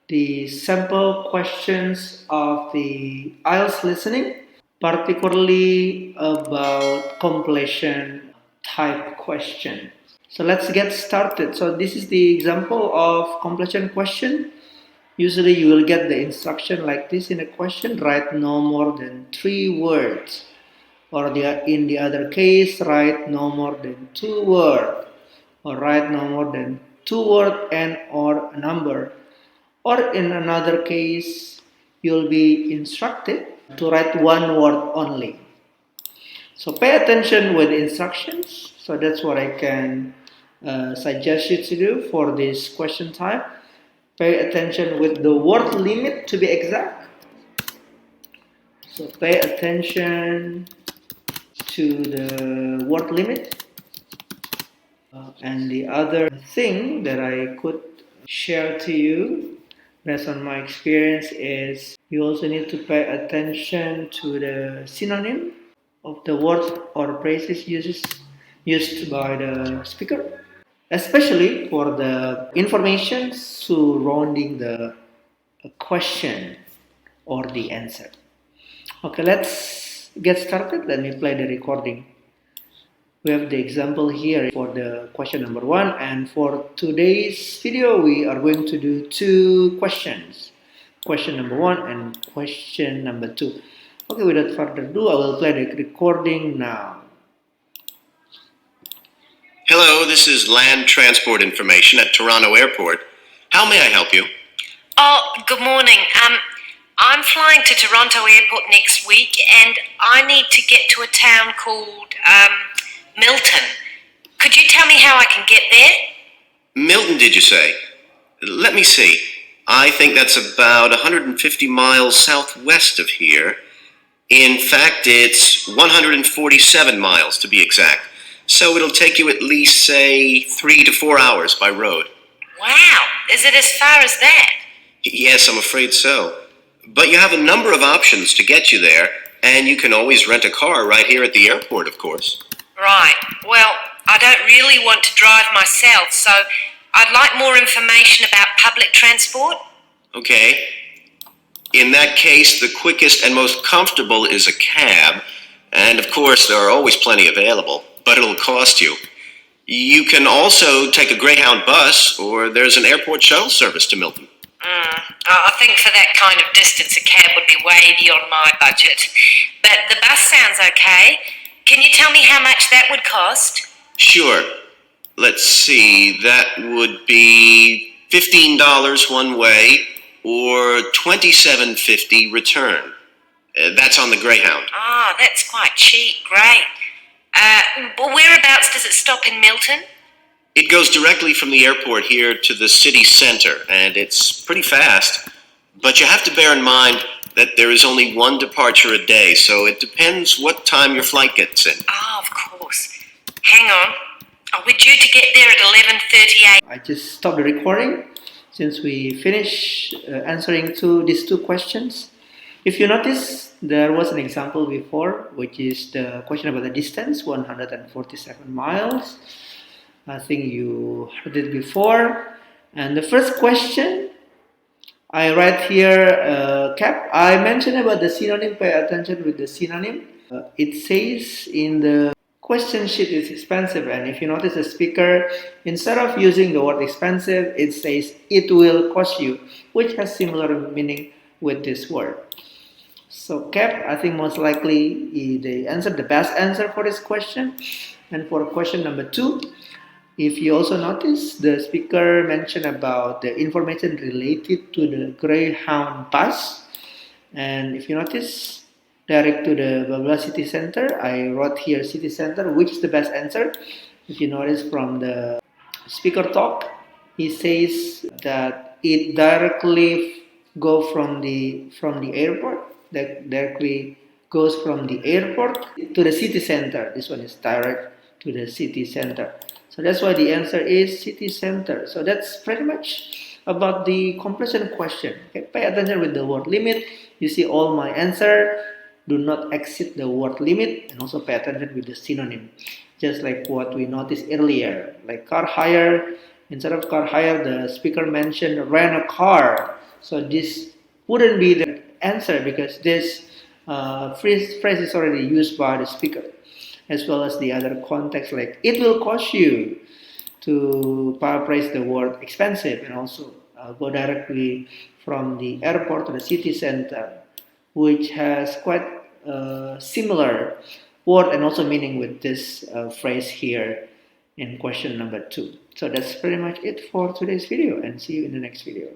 the sample questions of the IELTS listening, particularly about completion type question. So let's get started. So this is the example of completion question. Usually you will get the instruction like this in a question: write no more than 3 words. Or in the other case, write no more than 2 words. Or write no more than 2 words and or a number. Or in another case, you'll be instructed to write 1 word only. So pay attention with the instructions. So that's what I can suggest you to do for this question type. Pay attention with the word limit to be exact. So pay attention to the word limit. And the other thing that I could share to you based on my experience is you also need to pay attention to the synonym of the word or phrases used by the speaker, especially for the information surrounding the question or the answer. Okay, let's get started. Let me play the recording. We have the example here for the question number 1, and for today's video we are going to do 2 questions. Question number 1 and question number 2. Okay, without further ado, I will play the recording now. Hello, this is land transport information at Toronto Airport. How may I help you? Oh, good morning. I'm flying to Toronto Airport next week and I need to get to a town called Milton. Could you tell me how I can get there? Milton, did you say? Let me see. I think that's about 150 miles southwest of here. In fact, it's 147 miles to be exact. So it'll take you at least, say, 3 to 4 hours by road. Wow, is it as far as that? Yes, I'm afraid so. But you have a number of options to get you there, and you can always rent a car right here at the airport, of course. Right, well, I don't really want to drive myself, so I'd like more information about public transport. Okay. In that case, the quickest and most comfortable is a cab, and of course there are always plenty available, but it'll cost you. You can also take a Greyhound bus, or there's an airport shuttle service to Milton. I think for that kind of distance a cab would be way beyond my budget. But the bus sounds okay. Can you tell me how much that would cost? Sure. Let's see, that would be $15 one way, or $27.50 return. That's on the Greyhound. Ah, that's quite cheap, great. Well, whereabouts does it stop in Milton? It goes directly from the airport here to the city center, and it's pretty fast. But you have to bear in mind that there is only 1 departure a day, so it depends what time your flight gets in. Ah, of course. Hang on. Are we due to get there at 11:38? I just stopped the recording since we finished answering these 2 questions. If you notice, there was an example before, which is the question about the distance, 147 miles. I think you heard it before. And the first question, I write here, cap. I mentioned about the synonym. Pay attention with the synonym. It says in the question sheet is expensive, and if you notice the speaker, instead of using the word expensive, it says it will cost you, which has similar meaning with this word. So cap, I think most likely the best answer for this question. And for question number 2, if you also notice, the speaker mentioned about the information related to the Greyhound bus. And if you notice, direct to the blah blah city center, I wrote here city center, which is the best answer. If you notice from the speaker talk, he says that it directly go from the airport, that directly goes from the airport to the city center. This one is direct to the city center. So that's why the answer is city center. So that's pretty much about the completion question. Okay, pay attention with the word limit. You see all my answer. Do not exceed the word limit, and also pay attention with the synonym. Just like what we noticed earlier, like car hire, Instead of car hire, the speaker mentioned rent a car. So this wouldn't be the answer because this phrase is already used by the speaker, as well as the other context like it will cost you, to paraphrase the word expensive, and also go directly from the airport to the city center, which has quite similar word and also meaning with this phrase here in question number 2. So that's pretty much it for today's video, and see you in the next video.